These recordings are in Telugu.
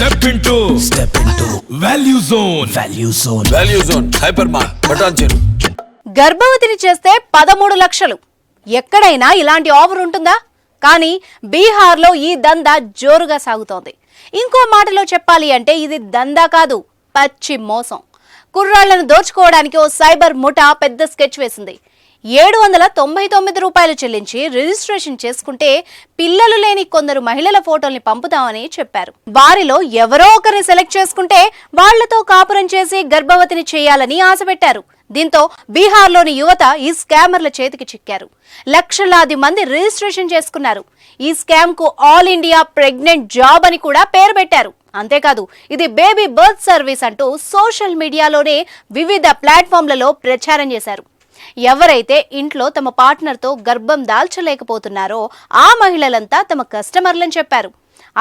Step into Value Zone hyper మార్ బటాన్ చెరు. గర్భవతిని చేస్తే 13 లక్షలు. ఎక్కడైనా ఇలాంటి ఆఫర్ ఉంటుందా? కానీ బీహార్లో ఈ దందా జోరుగా సాగుతోంది. ఇంకో మాటలో చెప్పాలి అంటే ఇది దందా కాదు, పచ్చి మోసం. కుర్రాళ్లను దోచుకోవడానికి ఓ సైబర్ ముఠా పెద్ద స్కెచ్ వేసింది. 799 రూపాయలు చెల్లించి రిజిస్ట్రేషన్ చేసుకుంటే పిల్లలు లేని కొందరు మహిళల ఫోటోల్ని పంపుతామని చెప్పారు. వారిలో ఎవరో ఒకరిని సెలెక్ట్ చేసుకుంటే వాళ్లతో కాపురం చేసి గర్భవతిని చేయాలని ఆశపెట్టారు. దీంతో బీహార్లోని యువత ఈ స్కామర్ల చేతికి చిక్కారు. లక్షలాది మంది రిజిస్ట్రేషన్ చేసుకున్నారు. ఈ స్కామ్ కు ఆల్ ఇండియా ప్రెగ్నెంట్ జాబ్ అని కూడా పేరు పెట్టారు. అంతేకాదు ఇది బేబీ బర్త్ సర్వీస్ అంటూ సోషల్ మీడియాలోనే వివిధ ప్లాట్ఫామ్లలో ప్రచారం చేశారు. ఎవరైతే ఇంట్లో తమ పార్ట్నర్తో గర్భం దాల్చలేకపోతున్నారో ఆ మహిళలంతా తమ కస్టమర్లని చెప్పారు.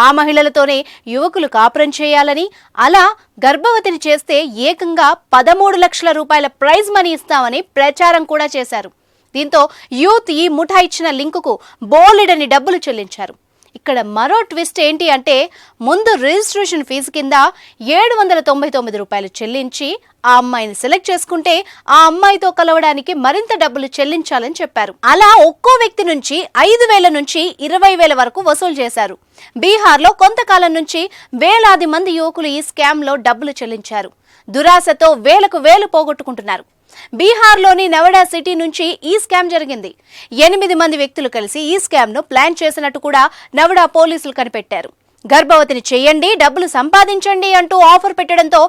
ఆ మహిళలతోనే యువకులు కాపురం చేయాలని, అలా గర్భవతిని చేస్తే ఏకంగా 13 లక్షల రూపాయల ప్రైజ్ మనీ ఇస్తామని ప్రచారం కూడా చేశారు. దీంతో యూత్ ఈ ముఠా ఇచ్చిన లింకుకు బోలెడని డబ్బులు చెల్లించారు. ఇక్కడ మరో ట్విస్ట్ ఏంటి అంటే ముందు రిజిస్ట్రేషన్ ఫీజు కింద 799 రూపాయలు చెల్లించి ఆ అమ్మాయిని సెలెక్ట్ చేసుకుంటే ఆ అమ్మాయితో కలవడానికి మరింత డబ్బులు చెల్లించాలని చెప్పారు. అలా ఒక్కో వ్యక్తి నుంచి 5,000 నుంచి 20,000 వరకు వసూలు చేశారు. బీహార్లో కొంతకాలం నుంచి వేలాది మంది యువకులు ఈ స్కామ్ లో డబ్బులు చెల్లించారు. దురాశతో వేలకు వేలు పోగొట్టుకుంటున్నారు. బీహార్లోని నవడా సిటీ నుంచి ఈ స్కామ్ జరిగింది. 8 మంది వ్యక్తులు కలిసి ఈ స్కామ్ ను ప్లాన్ చేసినట్టు కూడా నవడా పోలీసులు కనిపెట్టారు. గర్భవతిని చెయ్యండి, డబ్బులు సంపాదించండి అంటూ ఆఫర్ పెట్టడంతో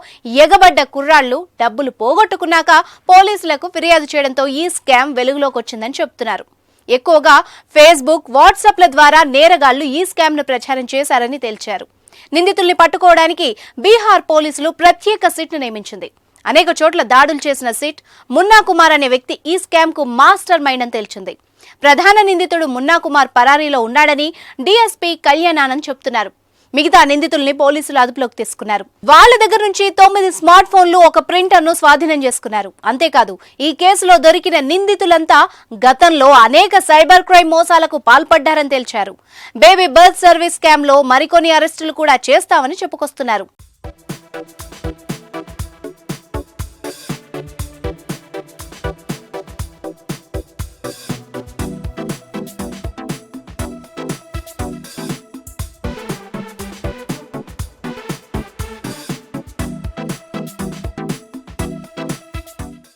ఎగబడ్డ కుర్రాళ్లు డబ్బులు పోగొట్టుకున్నాక పోలీసులకు ఫిర్యాదు చేయడంతో ఈ స్కామ్ వెలుగులోకి వచ్చిందని చెప్తున్నారు. ఎక్కువగా ఫేస్బుక్, వాట్సాప్ల ద్వారా నేరగాళ్లు ఈ స్కామ్ ను ప్రచారం చేశారని తేల్చారు. నిందితుల్ని పట్టుకోవడానికి బీహార్ పోలీసులు ప్రత్యేక సిట్ ను నియమించింది. అనేక చోట్ల దాడులు చేసిన సిట్ మున్నా కుమార్ అనే వ్యక్తి ఈ స్కామ్ కు మాస్టర్ మైండ్ అని తేల్చింది. ప్రధాన నిందితుడు మున్నా కుమార్ పరారీలో ఉన్నాడని డీఎస్పీ కళ్యాణానంద్ చెప్తున్నారు. మిగతా నిందితుల్ని పోలీసులు అదుపులోకి తీసుకున్నారు. వాళ్ళ దగ్గర నుంచి 9 స్మార్ట్ ఫోన్లు, ఒక ప్రింటర్ ను స్వాధీనం చేసుకున్నారు. అంతేకాదు ఈ కేసులో దొరికిన నిందితులంతా గతంలో అనేక సైబర్ క్రైమ్ మోసాలకు పాల్పడ్డారని తేల్చారు. బేబీ బర్త్ సర్వీస్ స్కామ్ లో మరికొన్ని అరెస్టులు కూడా చేస్తామని చెప్పుకొస్తున్నారు.